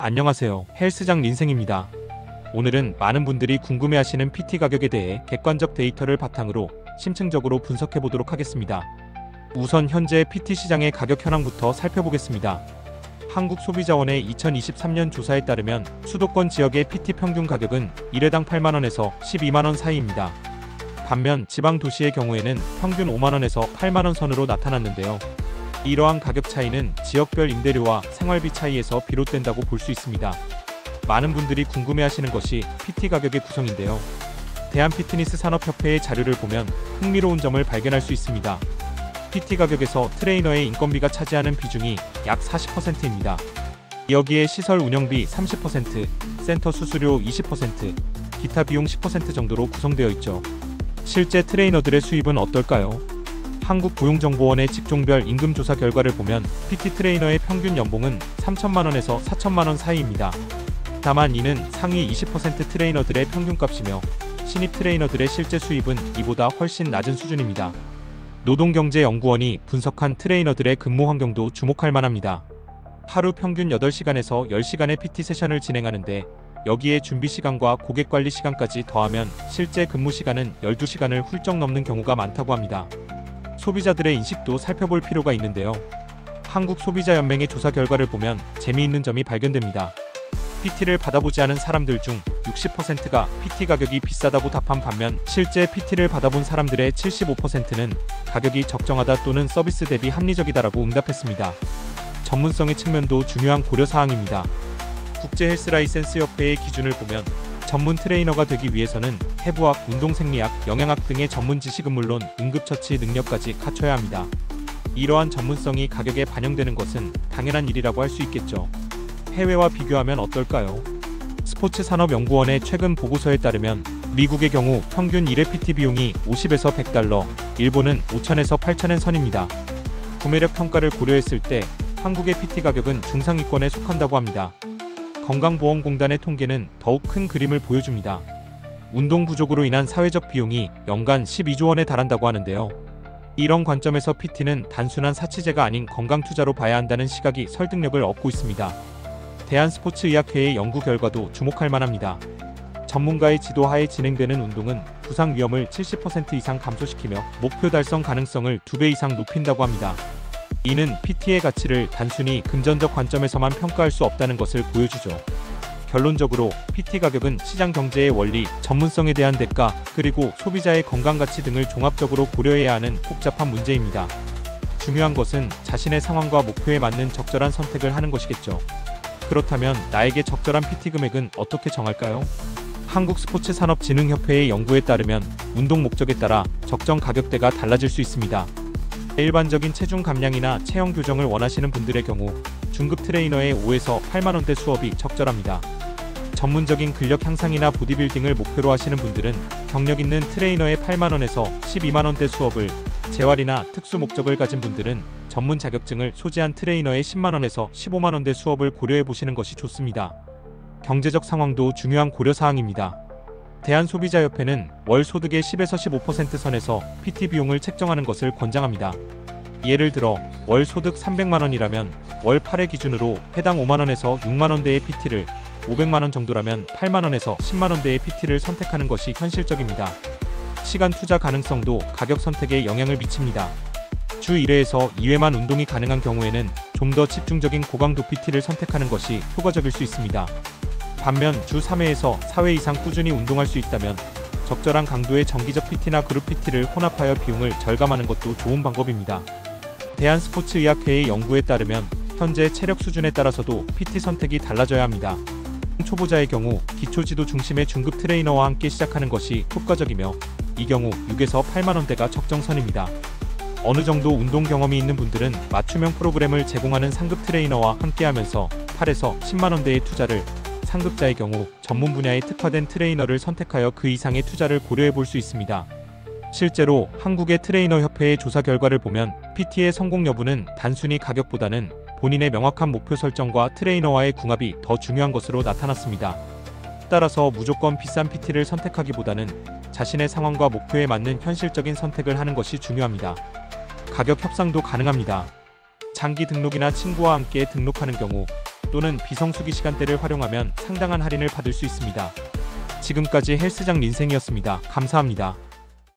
안녕하세요. 헬스장 린생입니다. 오늘은 많은 분들이 궁금해하시는 PT 가격에 대해 객관적 데이터를 바탕으로 심층적으로 분석해 보도록 하겠습니다. 우선 현재 PT 시장의 가격 현황부터 살펴보겠습니다. 한국소비자원의 2023년 조사에 따르면 수도권 지역의 PT 평균 가격은 1회당 8만원에서 12만원 사이입니다. 반면 지방 도시의 경우에는 평균 5만원에서 8만원 선으로 나타났는데요. 이러한 가격 차이는 지역별 임대료와 생활비 차이에서 비롯된다고 볼 수 있습니다. 많은 분들이 궁금해하시는 것이 PT 가격의 구성인데요. 대한피트니스산업협회의 자료를 보면 흥미로운 점을 발견할 수 있습니다. PT 가격에서 트레이너의 인건비가 차지하는 비중이 약 40%입니다. 여기에 시설 운영비 30%, 센터 수수료 20%, 기타 비용 10% 정도로 구성되어 있죠. 실제 트레이너들의 수입은 어떨까요? 한국고용정보원의 직종별 임금조사 결과를 보면 PT 트레이너의 평균 연봉은 3천만원에서 4천만원 사이입니다. 다만 이는 상위 20% 트레이너들의 평균값이며 신입 트레이너들의 실제 수입은 이보다 훨씬 낮은 수준입니다. 노동경제연구원이 분석한 트레이너들의 근무 환경도 주목할 만합니다. 하루 평균 8시간에서 10시간의 PT 세션을 진행하는데 여기에 준비시간과 고객관리 시간까지 더하면 실제 근무 시간은 12시간을 훌쩍 넘는 경우가 많다고 합니다. 소비자들의 인식도 살펴볼 필요가 있는데요. 한국소비자연맹의 조사 결과를 보면 재미있는 점이 발견됩니다. PT를 받아보지 않은 사람들 중 60%가 PT 가격이 비싸다고 답한 반면 실제 PT를 받아본 사람들의 75%는 가격이 적정하다 또는 서비스 대비 합리적이다라고 응답했습니다. 전문성의 측면도 중요한 고려사항입니다. 국제헬스라이센스협회의 기준을 보면 전문 트레이너가 되기 위해서는 해부학, 운동생리학, 영양학 등의 전문 지식은 물론 응급처치 능력까지 갖춰야 합니다. 이러한 전문성이 가격에 반영되는 것은 당연한 일이라고 할 수 있겠죠. 해외와 비교하면 어떨까요? 스포츠산업연구원의 최근 보고서에 따르면 미국의 경우 평균 1회 PT 비용이 50에서 100달러, 일본은 5천에서 8천엔 선입니다. 구매력 평가를 고려했을 때 한국의 PT 가격은 중상위권에 속한다고 합니다. 건강보험공단의 통계는 더욱 큰 그림을 보여줍니다. 운동 부족으로 인한 사회적 비용이 연간 12조 원에 달한다고 하는데요. 이런 관점에서 PT는 단순한 사치제가 아닌 건강 투자로 봐야 한다는 시각이 설득력을 얻고 있습니다. 대한스포츠의학회의 연구 결과도 주목할 만합니다. 전문가의 지도하에 진행되는 운동은 부상 위험을 70% 이상 감소시키며 목표 달성 가능성을 2배 이상 높인다고 합니다. 이는 PT의 가치를 단순히 금전적 관점에서만 평가할 수 없다는 것을 보여주죠. 결론적으로 PT 가격은 시장 경제의 원리, 전문성에 대한 대가, 그리고 소비자의 건강 가치 등을 종합적으로 고려해야 하는 복잡한 문제입니다. 중요한 것은 자신의 상황과 목표에 맞는 적절한 선택을 하는 것이겠죠. 그렇다면 나에게 적절한 PT 금액은 어떻게 정할까요? 한국스포츠산업진흥협회의 연구에 따르면 운동 목적에 따라 적정 가격대가 달라질 수 있습니다. 일반적인 체중 감량이나 체형 교정을 원하시는 분들의 경우 중급 트레이너의 5에서 8만원대 수업이 적절합니다. 전문적인 근력 향상이나 보디빌딩을 목표로 하시는 분들은 경력 있는 트레이너의 8만원에서 12만원대 수업을, 재활이나 특수 목적을 가진 분들은 전문 자격증을 소지한 트레이너의 10만원에서 15만원대 수업을 고려해 보시는 것이 좋습니다. 경제적 상황도 중요한 고려사항입니다. 대한소비자협회는 월 소득의 10에서 15% 선에서 PT 비용을 책정하는 것을 권장합니다. 예를 들어 월 소득 300만원이라면 월 8회 기준으로 해당 5만원에서 6만원대의 PT를, 500만원 정도라면 8만원에서 10만원대의 PT를 선택하는 것이 현실적입니다. 시간 투자 가능성도 가격 선택에 영향을 미칩니다. 주 1회에서 2회만 운동이 가능한 경우에는 좀 더 집중적인 고강도 PT를 선택하는 것이 효과적일 수 있습니다. 반면 주 3회에서 4회 이상 꾸준히 운동할 수 있다면 적절한 강도의 정기적 PT나 그룹 PT를 혼합하여 비용을 절감하는 것도 좋은 방법입니다. 대한스포츠의학회의 연구에 따르면 현재 체력 수준에 따라서도 PT 선택이 달라져야 합니다. 초보자의 경우 기초지도 중심의 중급 트레이너와 함께 시작하는 것이 효과적이며 이 경우 6에서 8만원대가 적정선입니다. 어느 정도 운동 경험이 있는 분들은 맞춤형 프로그램을 제공하는 상급 트레이너와 함께하면서 8에서 10만원대의 투자를, 상급자의 경우 전문 분야에 특화된 트레이너를 선택하여 그 이상의 투자를 고려해 볼 수 있습니다. 실제로 한국의 트레이너 협회의 조사 결과를 보면 PT의 성공 여부는 단순히 가격보다는 본인의 명확한 목표 설정과 트레이너와의 궁합이 더 중요한 것으로 나타났습니다. 따라서 무조건 비싼 PT를 선택하기보다는 자신의 상황과 목표에 맞는 현실적인 선택을 하는 것이 중요합니다. 가격 협상도 가능합니다. 장기 등록이나 친구와 함께 등록하는 경우 또는 비성수기 시간대를 활용하면 상당한 할인을 받을 수 있습니다. 지금까지 헬스장 린생이었습니다. 감사합니다.